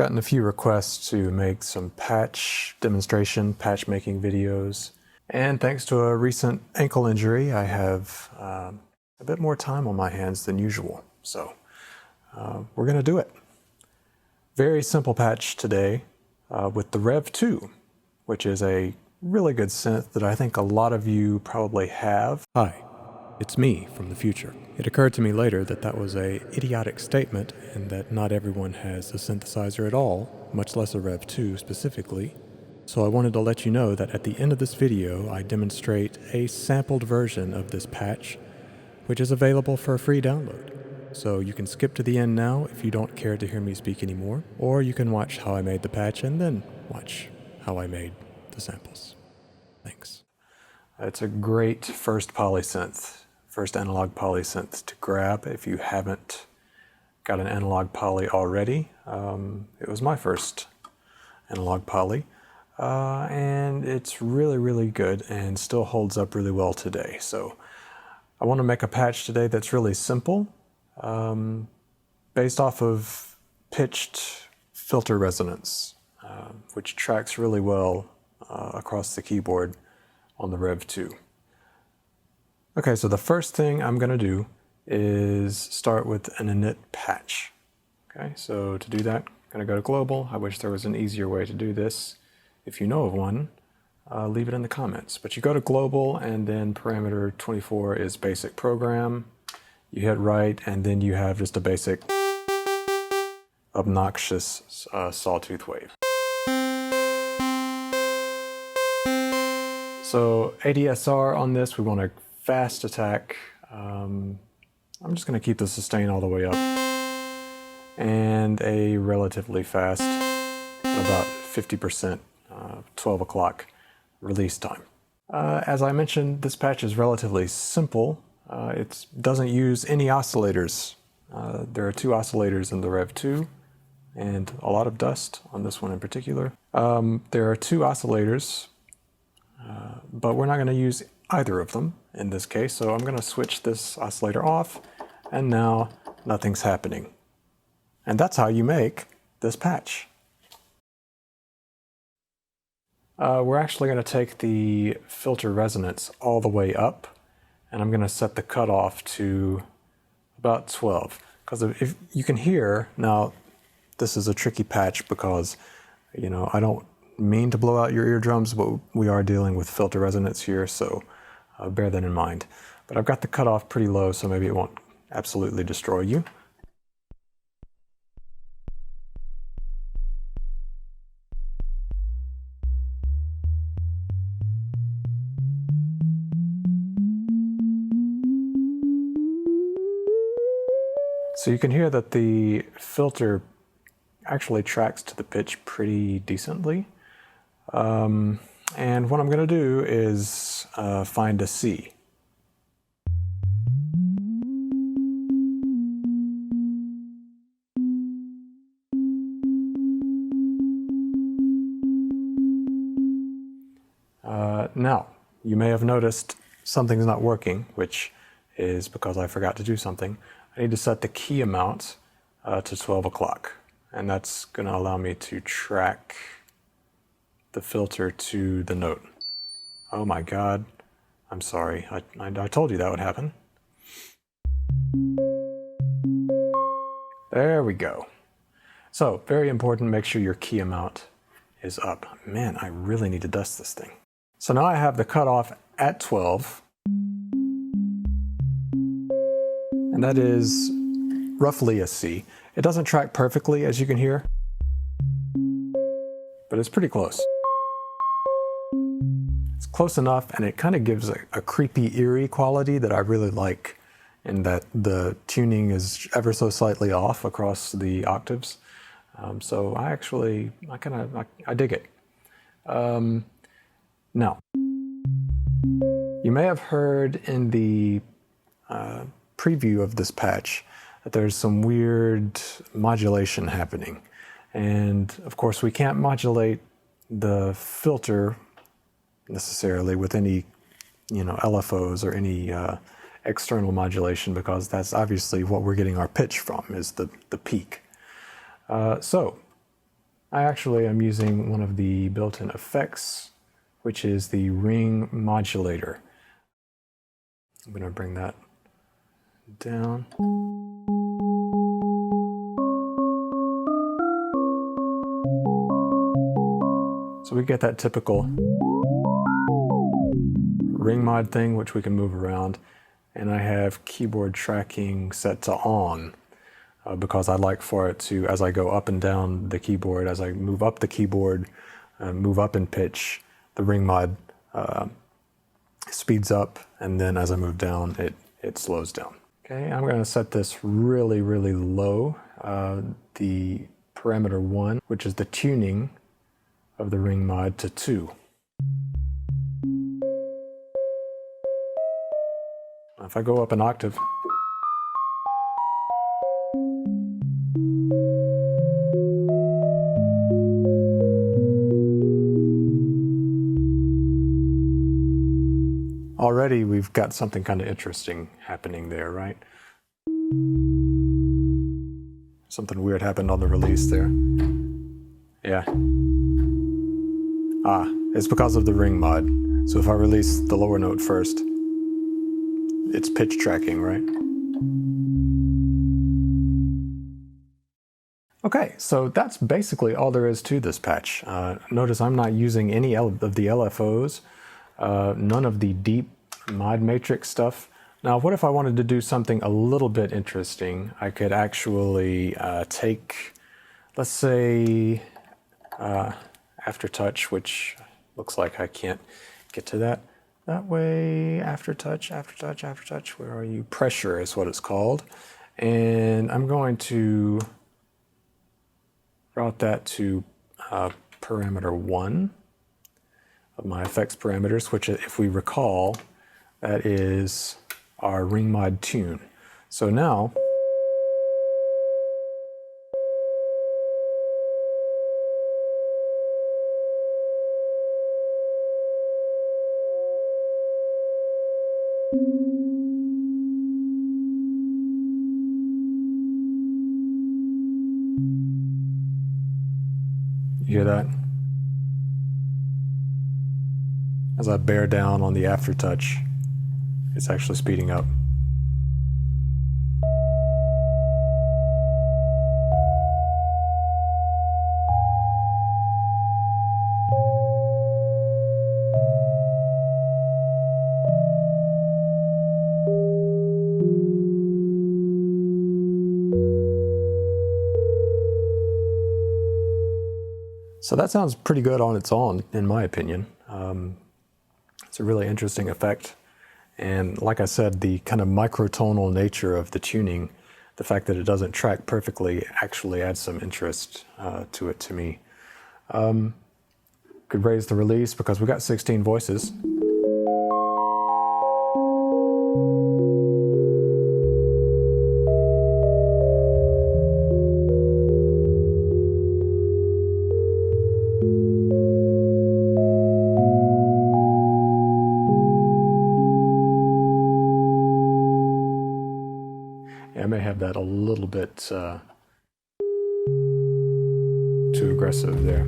gotten a few requests to make some patch demonstration, patch making videos. And thanks to a recent ankle injury, I have a bit more time on my hands than usual. So we're going to do it. Very simple patch today with the Rev 2, which is a really good synth that I think a lot of you probably have. Hi, it's me from the future. It occurred to me later that that was a idiotic statement and that not everyone has a synthesizer at all, much less a Rev 2 specifically. So I wanted to let you know that at the end of this video I demonstrate a sampled version of this patch, which is available for a free download. So you can skip to the end now if you don't care to hear me speak anymore, or you can watch how I made the patch and then watch how I made the samples. Thanks. It's a great first polysynth, first analog polysynth to grab if you haven't got an analog poly already. It was my first analog poly, and it's really, really good and still holds up really well today. So I want to make a patch today that's really simple, based off of pitched filter resonance, which tracks really well across the keyboard on the Rev 2. Okay, so the first thing I'm going to do is start with an Init Patch. Okay, so to do that, I'm going to go to Global. I wish there was an easier way to do this. If you know of one, leave it in the comments. But you go to Global, and then parameter 24 is Basic Program. You hit right, and then you have just a basic obnoxious sawtooth wave. So ADSR on this, we want a fast attack. I'm just going to keep the sustain all the way up, and a relatively fast, about 50%, 12 o'clock release time. As I mentioned, this patch is relatively simple. It doesn't use any oscillators. There are 2 oscillators in the Rev 2, and a lot of dust on this one in particular. There are 2 oscillators, but we're not going to use either of them in this case, so I'm going to switch this oscillator off, and now nothing's happening. And that's how you make this patch. We're actually going to take the filter resonance all the way up, and I'm going to set the cutoff to about 12. Because if you can hear, now this is a tricky patch because, you know, I don't mean to blow out your eardrums, but we are dealing with filter resonance here, so bear that in mind. But I've got the cutoff pretty low, so maybe it won't absolutely destroy you. So you can hear that the filter actually tracks to the pitch pretty decently. And what I'm going to do is find a C. Now, you may have noticed something's not working, which is because I forgot to do something. I need to set the key amount to 12 o'clock, and that's going to allow me to track the filter to the note. Oh my God, I'm sorry. I told you that would happen. There we go. So, very important, make sure your key amount is up. Man, I really need to dust this thing. So now I have the cutoff at 12. And that is roughly a C. It doesn't track perfectly, as you can hear, but it's pretty close. It's close enough, and it kind of gives a creepy, eerie quality that I really like, in that the tuning is ever so slightly off across the octaves. So I dig it. Now, you may have heard in the preview of this patch that there's some weird modulation happening. And of course we can't modulate the filter necessarily with any, LFOs or any external modulation, because that's obviously what we're getting our pitch from, is the peak. So I actually am using one of the built-in effects, which is the ring modulator. I'm going to bring that down. So we get that typical ring mod thing, which we can move around. And I have keyboard tracking set to on because I like for it to, as I go up and down the keyboard, as I move up the keyboard, move up in pitch, the ring mod speeds up, and then as I move down, it slows down. Okay, I'm going to set this really, really low, the parameter 1, which is the tuning of the ring mod, to 2. If I go up an octave, already we've got something kind of interesting happening there, right? Something weird happened on the release there. Yeah. It's because of the ring mod. So if I release the lower note first, it's pitch tracking, right? Okay, so that's basically all there is to this patch. Notice I'm not using any of the LFOs, none of the deep mod matrix stuff. Now, what if I wanted to do something a little bit interesting? I could actually take, let's say, Aftertouch, which looks like I can't get to that. That way, Aftertouch, where are you? Pressure is what it's called. And I'm going to route that to parameter 1 of my effects parameters, which, if we recall, that is our ring mod tune. So now, you hear that? As I bear down on the Aftertouch, it's actually speeding up. So that sounds pretty good on its own, in my opinion. It's a really interesting effect. And like I said, the kind of microtonal nature of the tuning, the fact that it doesn't track perfectly, actually adds some interest to it to me. Could raise the release because we got 16 voices. I may have that a little bit too aggressive there.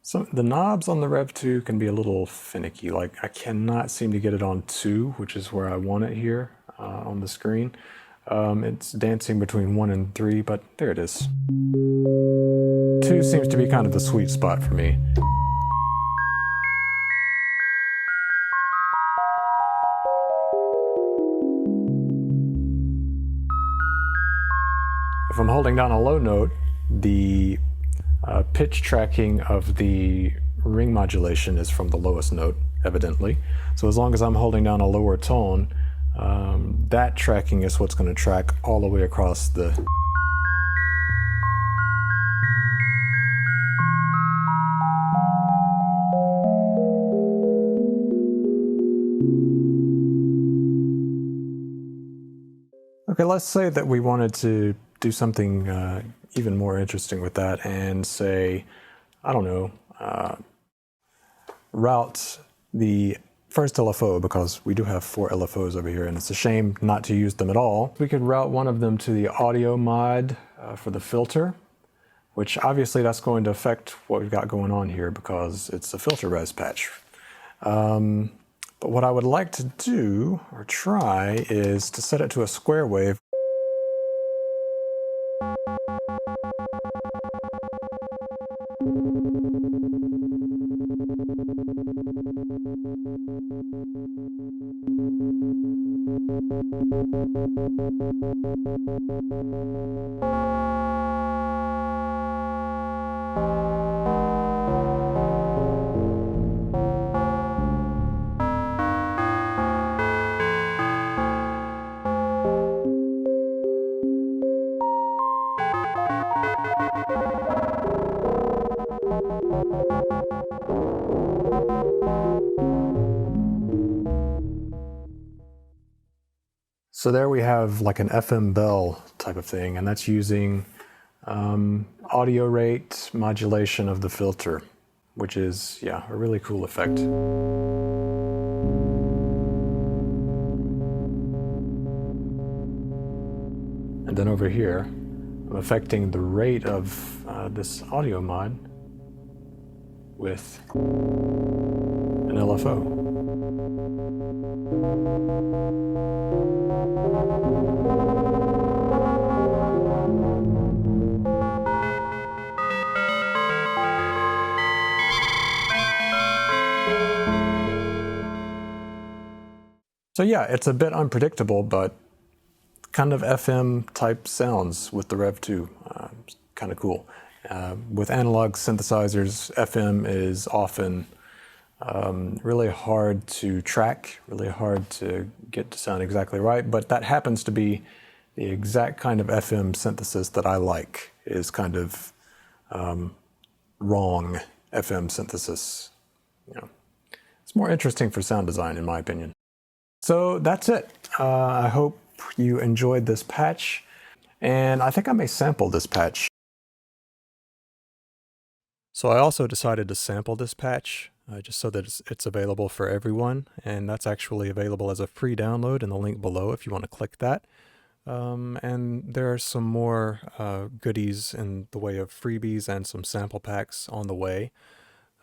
So the knobs on the Rev 2 can be a little finicky. Like I cannot seem to get it on 2, which is where I want it here on the screen. It's dancing between 1 and 3, but there it is. 2 seems to be kind of the sweet spot for me. If I'm holding down a low note, the pitch tracking of the ring modulation is from the lowest note, evidently. So as long as I'm holding down a lower tone, that tracking is what's going to track all the way across the... Okay, let's say that we wanted to do something even more interesting with that and say, I don't know, route the first LFO, because we do have 4 LFOs over here and it's a shame not to use them at all. We could route one of them to the audio mod for the filter, which obviously that's going to affect what we've got going on here because it's a filter res patch. But what I would like to do or try is to set it to a square wave. So there we have like an FM bell type of thing, and that's using audio rate modulation of the filter, which is, yeah, a really cool effect. And then over here, I'm affecting the rate of this audio mod with an LFO. So yeah, it's a bit unpredictable, but kind of FM type sounds with the Rev 2. Kind of cool. With analog synthesizers, FM is often really hard to track, really hard to get to sound exactly right, but that happens to be the exact kind of FM synthesis that I like, is kind of wrong FM synthesis. You know, it's more interesting for sound design, in my opinion. So that's it. I hope you enjoyed this patch, and I think I may sample this patch. So I also decided to sample this patch just so that it's available for everyone, and that's actually available as a free download in the link below if you want to click that. And there are some more goodies in the way of freebies and some sample packs on the way.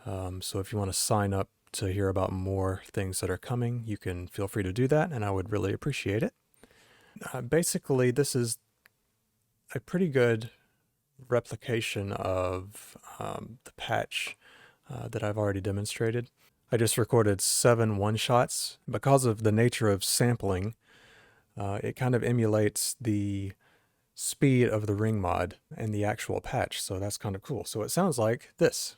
So if you want to sign up to hear about more things that are coming, you can feel free to do that, and I would really appreciate it. Basically, this is a pretty good replication of the patch that I've already demonstrated. I just recorded 7 one-shots. Because of the nature of sampling, it kind of emulates the speed of the ring mod and the actual patch, so that's kind of cool. So it sounds like this.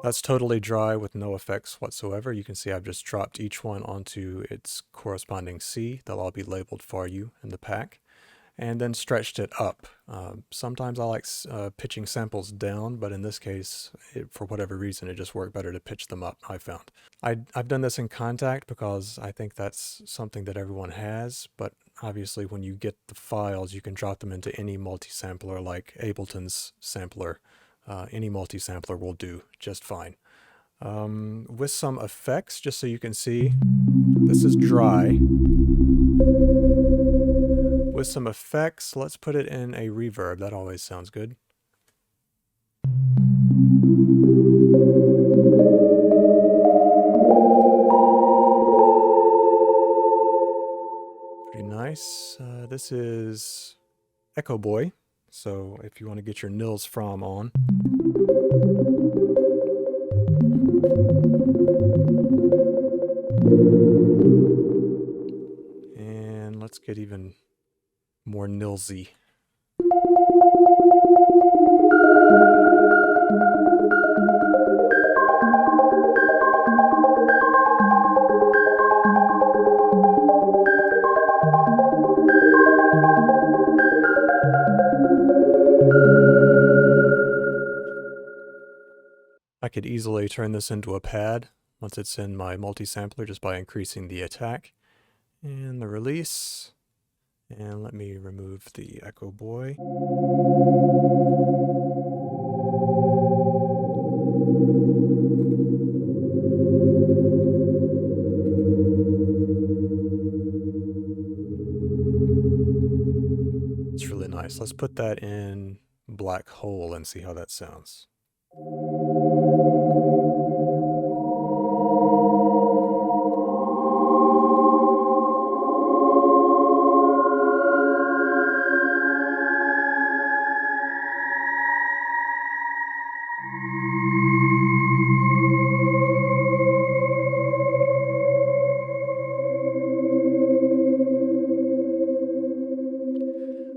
That's totally dry with no effects whatsoever. You can see I've just dropped each one onto its corresponding C. They'll all be labeled for you in the pack. And then stretched it up. Sometimes I like pitching samples down, but in this case, for whatever reason, it just worked better to pitch them up, I found. I've done this in Contact because I think that's something that everyone has, but obviously when you get the files, you can drop them into any multi-sampler like Ableton's sampler. Any multi-sampler will do just fine. With some effects, just so you can see, this is dry. With some effects, let's put it in a reverb. That always sounds good. Pretty nice. This is Echo Boy. So if you want to get your nils from on. And let's get even more nilsy. I could easily turn this into a pad once it's in my multi-sampler just by increasing the attack and the release. And let me remove the Echo Boy. let's put that in Black Hole and see how that sounds.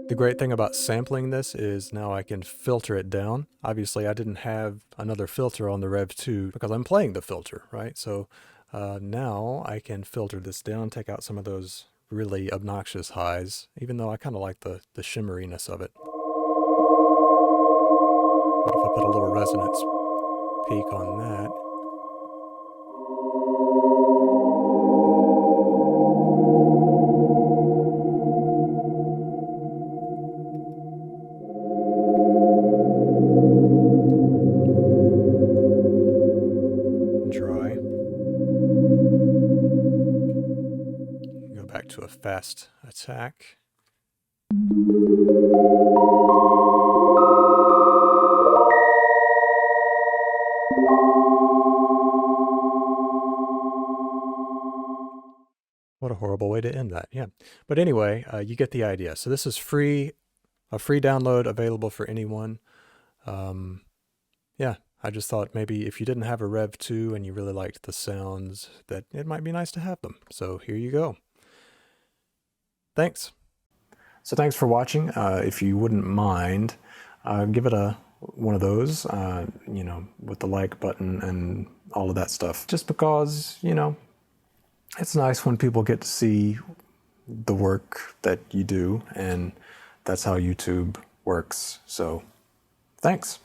The great thing about sampling this is now I can filter it down. Obviously, I didn't have another filter on the Rev 2 because I'm playing the filter, right? So now I can filter this down, take out some of those really obnoxious highs, even though I kind of like the shimmeriness of it. What if I put a little resonance peak on that? Dry. Go back to a fast attack. What a horrible way to end that, yeah. But anyway, you get the idea. So this is free, a free download available for anyone. Yeah, I just thought maybe if you didn't have a Rev 2 and you really liked the sounds, that it might be nice to have them. So here you go. Thanks. So thanks for watching. If you wouldn't mind, give it one of those, you know, with the like button and all of that stuff. Just because, you know, it's nice when people get to see the work that you do, and that's how YouTube works. So thanks.